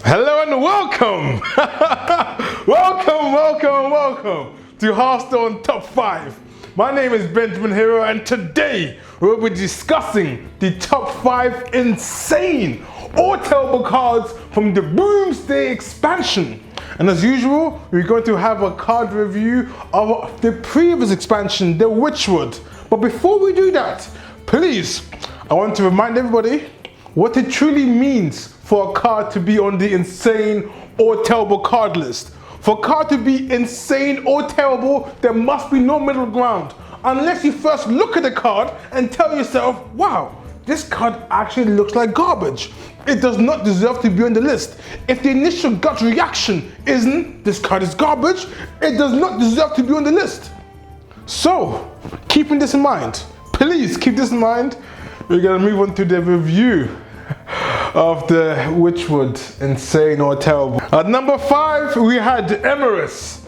Hello and welcome! welcome to Hearthstone Top 5. My name is Benjamin Hero and today we'll be discussing the top 5 insane or terrible cards from the Boomsday expansion. And as usual, we're going to have a card review of the previous expansion, the Witchwood. But before we do that, please, I want to remind everybody what it truly means for a card to be on the insane or terrible card list. For a card to be insane or terrible, there must be no middle ground. Unless you first look at the card and tell yourself, wow, this card actually looks like garbage. It does not deserve to be on the list. If the initial gut reaction isn't, this card is garbage, it does not deserve to be on the list. So, keeping this in mind, please keep this in mind, we're gonna move on to the review of the Witchwood insane or terrible. At number 5, we had Emerus,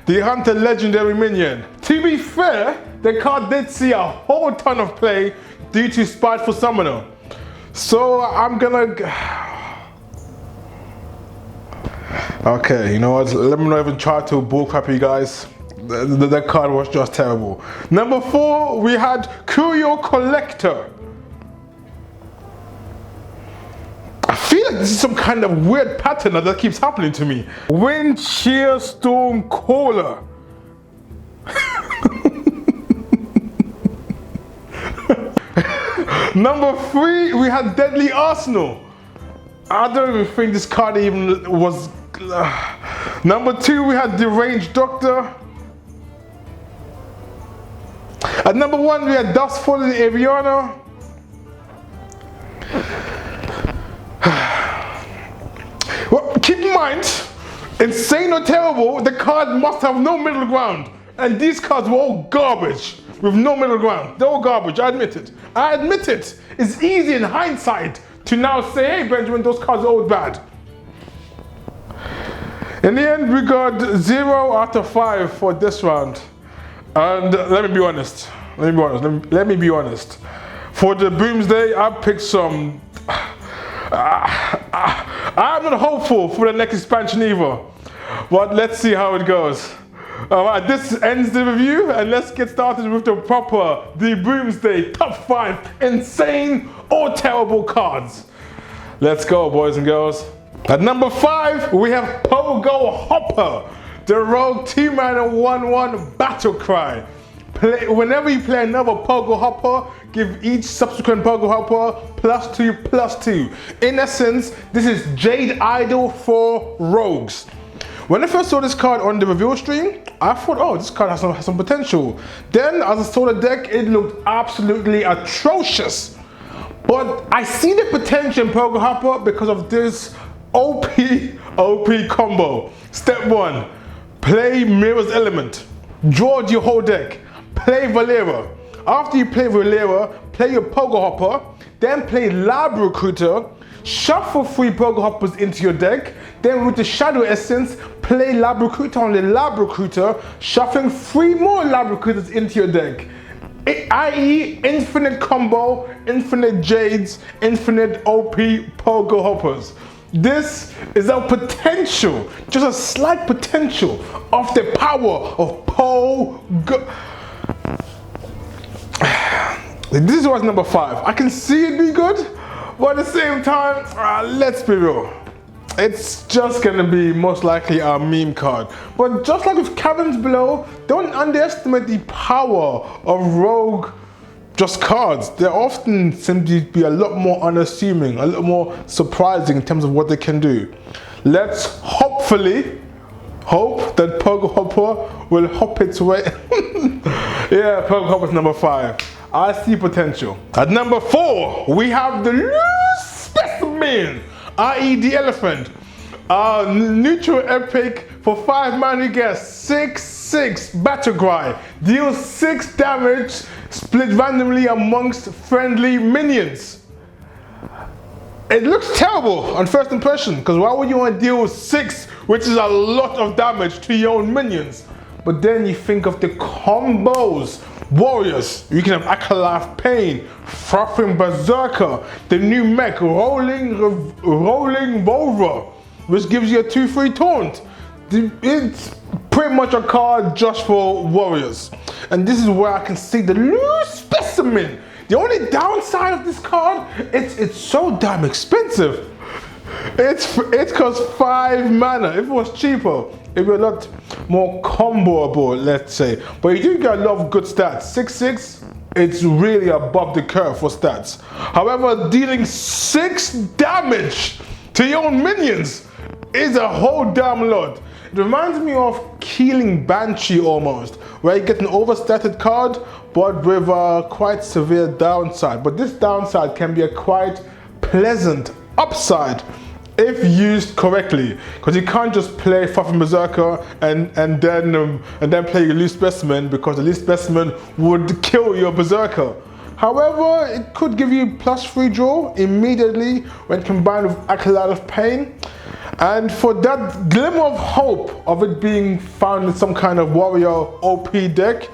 the Hunter legendary minion. To be fair, the card did see a whole ton of play due to Spiteful Summoner. So I'm gonna... Okay, you know what, let me not even try to bullcrap you guys. The card was just terrible. Number 4, we had Curio Collector. I feel like this is some kind of weird pattern that keeps happening to me. Wind Shear Storm Caller. Number 3, we had Deadly Arsenal. I don't even think this card even was... Number 2, we had Deranged Doctor. At number 1, we had Dustfall in Aviana. Well, keep in mind, insane or terrible, the card must have no middle ground. And these cards were all garbage with no middle ground. They're all garbage, I admit it. I admit it. It's easy in hindsight to now say, hey Benjamin, those cards are all bad. In the end, we got 0 out of 5 for this round. And let me be honest. For the Boomsday, I picked some... I'm not hopeful for the next expansion either, but let's see how it goes. Alright, this ends the review and let's get started with the Boomsday top 5 insane or terrible cards. Let's go, boys and girls. At number 5, we have Pogo Hopper, the rogue 2-mana 1/1 battle cry. Whenever you play another Pogo Hopper, give each subsequent Pogo Hopper +2/+2. In essence, this is Jade Idol for rogues. When I first saw this card on the reveal stream, I thought, oh, this card has some potential. Then, as I saw the deck, it looked absolutely atrocious. But I see the potential in Pogo Hopper because of this OP combo. Step 1, play Mirror's Element. Draw your whole deck. Play Valera. After you play Valera, play your Pogo Hopper, then play Lab Recruiter, shuffle 3 Pogo Hoppers into your deck, then with the Shadow Essence, play Lab Recruiter on the Lab Recruiter, shuffling 3 more Lab Recruiters into your deck. I.e. infinite combo, infinite Jades, infinite OP Pogo Hoppers. This is a potential, just a slight potential of the power of Pogo. This was number 5. I can see it be good, but at the same time, let's be real. It's just gonna be most likely a meme card. But just like with Caverns Below, don't underestimate the power of rogue just cards. They often seem to be a lot more unassuming, a lot more surprising in terms of what they can do. Let's hopefully hope that Pogo Hopper will hop its way. Yeah, Pogo Hopper's number 5. I see potential. At number 4, we have the loose Specimen, i.e. the elephant. Neutral epic for 5 mana, you get 6/6 battle cry. Deals 6 damage, split randomly amongst friendly minions. It looks terrible on first impression, because why would you want to deal with 6, which is a lot of damage to your own minions? But then you think of the combos. Warriors, you can have Acolyte Pain, Frothing Berserker, the new mech, Rolling Rover, which gives you a 2/3 taunt. It's pretty much a card just for warriors. And this is where I can see the loose Specimen. The only downside of this card, it's so damn expensive. It costs 5 mana. If it was cheaper, it'd be a lot more comboable, let's say. But you do get a lot of good stats. 6/6, it's really above the curve for stats. However, dealing 6 damage to your own minions is a whole damn lot. It reminds me of Keeling Banshee almost, where you get an overstated card, but with a quite severe downside. But this downside can be a quite pleasant upside if used correctly, because you can't just play Fuffin Berserker and then play your loose Specimen, because the loose Specimen would kill your Berserker. However, it could give you +3 draw immediately when combined with Acolyte of Pain. And for that glimmer of hope of it being found in some kind of warrior OP deck,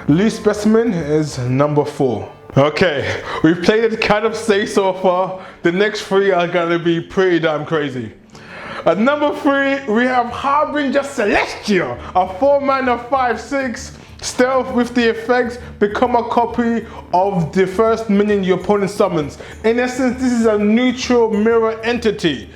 loose Specimen is number 4. Okay, we've played it kind of safe so far. The next 3 are gonna be pretty damn crazy. At number 3, we have Harbinger Celestia, a 4 mana 5/6 stealth with the effect become a copy of the first minion your opponent summons. In essence, this is a neutral mirror entity.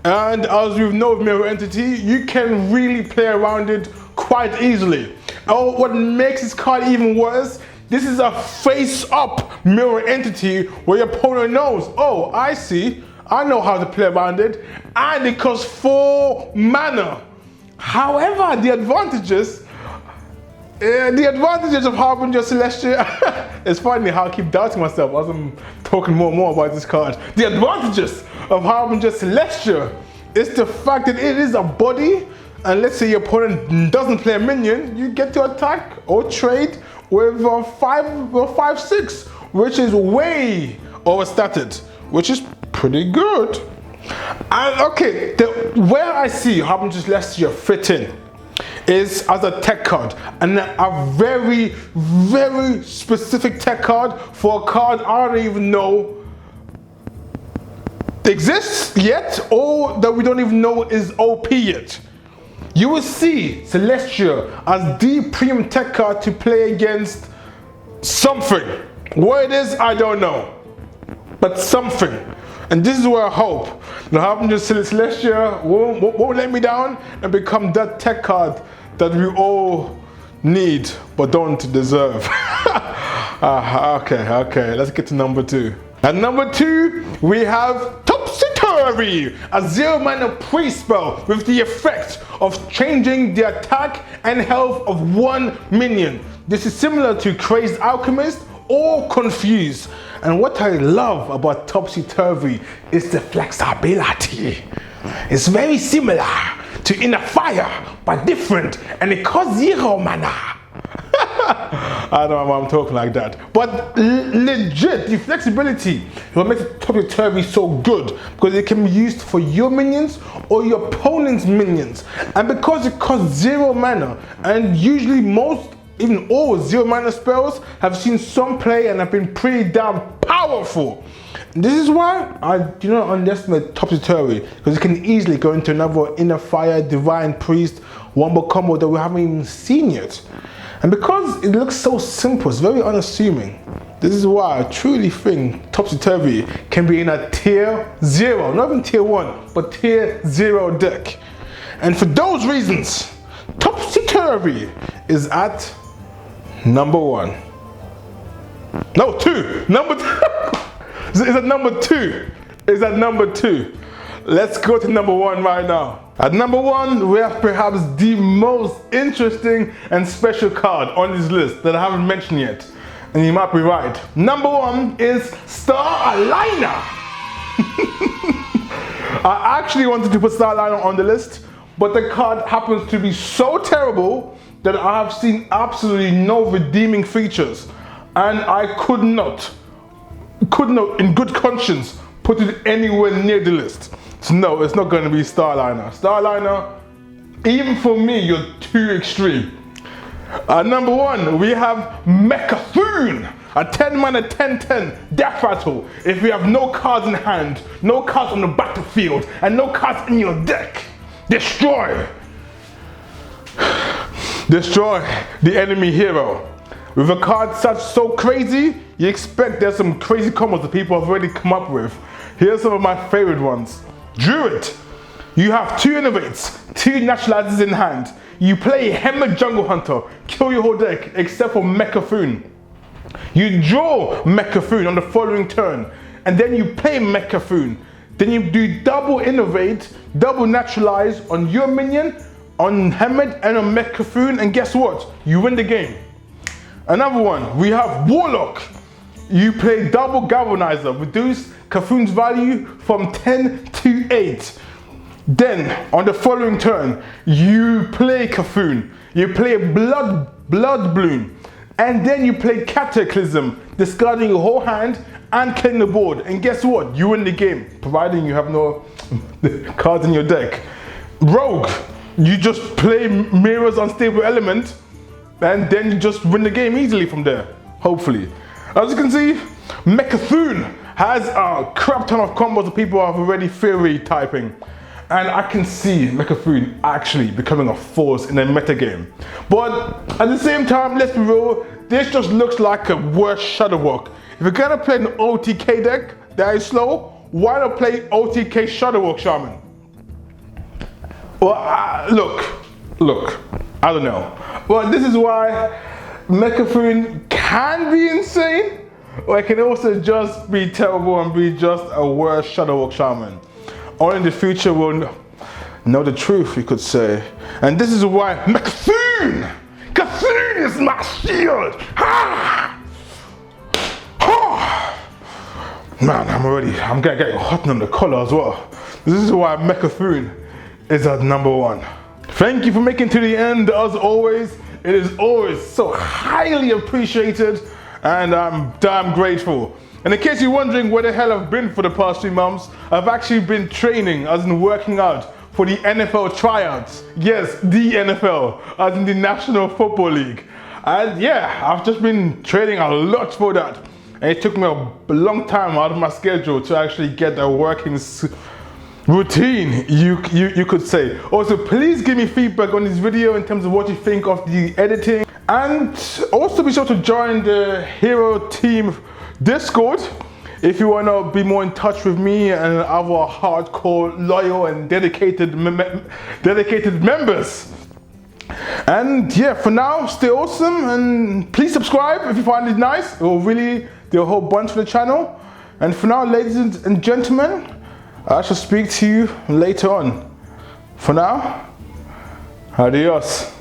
And as you know with mirror entity, you can really play around it quite easily. Oh, what makes this card even worse, this is a face-up mirror entity where your opponent knows, oh, I see, I know how to play around it, and it costs 4 mana. However, the advantages of Harbinger Celestia, it's funny how I keep doubting myself as I'm talking more and more about this card. The advantages of Harbinger Celestia is the fact that it is a body, and let's say your opponent doesn't play a minion, you get to attack or trade with a 5/6, which is way overstated, which is pretty good. And okay, where I see Harbinger Celestia fit in is as a tech card, and a very, very specific tech card for a card I don't even know exists yet, or that we don't even know is OP yet. You will see Celestia as the premium tech card to play against something. What it is, I don't know, but something. And this is where I hope that Harbinger Celestia won't let me down and become that tech card that we all need but don't deserve. Okay, let's get to number 2. At number 2, we have Topsy Turvy, a 0 mana priest spell with the effect of changing the attack and health of 1 minion. This is similar to Crazed Alchemist or Confused. And what I love about Topsy Turvy is the flexibility. It's very similar to Inner Fire, but different, and it costs 0 mana. I don't know why I'm talking like that, but legit, the flexibility is what makes Topsy Turvy so good, because it can be used for your minions or your opponent's minions, and because it costs 0 mana, and usually most, even all 0 mana spells have seen some play and have been pretty damn powerful. This is why I do not underestimate Topsy Turvy, because it can easily go into another Inner Fire, Divine Priest, wombo combo that we haven't even seen yet. And because it looks so simple, it's very unassuming. This is why I truly think Topsy Turvy can be in a tier 0, not even tier 1, but tier 0 deck. And for those reasons, Topsy Turvy is at number 1. No, 2. Number 2. Is at number 2. Is at number 2. Let's go to number 1 right now. At number 1, we have perhaps the most interesting and special card on this list that I haven't mentioned yet. And you might be right. Number 1 is Starliner. I actually wanted to put Starliner on the list, but the card happens to be so terrible that I have seen absolutely no redeeming features. And I could not, in good conscience, put it anywhere near the list. So no, it's not going to be Starliner. Starliner, even for me, you're too extreme. At number 1, we have Mecha'thun, A 10-mana 10-10 death rattle. If you have no cards in hand, no cards on the battlefield, and no cards in your deck, destroy. Destroy the enemy hero. With a card such so crazy, you expect there's some crazy combos that people have already come up with. Here's some of my favorite ones. Druid. You have 2 innovates, 2 naturalizers in hand. You play Hammer Jungle Hunter, kill your whole deck except for Mecha'thun. You draw Mecha'thun on the following turn, and then you play Mecha'thun. Then you do double innovate, double naturalize on your minion, on Hammered and on Mecha'thun, and guess what? You win the game. Another one, we have Warlock. You play double Galvanizer, reduce Cthulhu's value from 10 to 8. Then, on the following turn, you play Cthulhu, you play Blood Bloom, and then you play Cataclysm, discarding your whole hand and clearing the board. And guess what? You win the game, providing you have no cards in your deck. Rogue, you just play Mirror's Unstable Element, and then you just win the game easily from there, hopefully. As you can see, Mecha'thun has a crap ton of combos that people are already theory typing. And I can see Mecha'thun actually becoming a force in a meta game. But at the same time, let's be real, this just looks like a worse Shadow Walk. If you're gonna play an OTK deck that is slow, why not play OTK Shadow Walk Shaman? Well, look, I don't know. Well, this is why Mecha'thun can be insane, or it can also just be terrible and be just a worse Shadow Walk Shaman. Only in the future we'll know the truth, you could say. And this is why Mecha'thun! Cthulhu is my shield! Ha! Ha! Man, I'm getting hot on the collar as well. This is why Mecha'thun is at #1. Thank you for making it to the end. As always, it is always so highly appreciated, and I'm damn grateful. And in case you're wondering where the hell I've been for the past 3 months, I've actually been training, as in working out, for the NFL tryouts. Yes, the NFL, as in the National Football League. And yeah, I've just been training a lot for that. And it took me a long time out of my schedule to actually get a working routine, you could say. Also, please give me feedback on this video in terms of what you think of the editing. And also be sure to join the Hero Team Discord if you want to be more in touch with me and other hardcore, loyal and dedicated members. And yeah, for now, stay awesome and please subscribe if you find it nice. It will really do a whole bunch for the channel. And for now, ladies and gentlemen, I shall speak to you later on. For now, adios.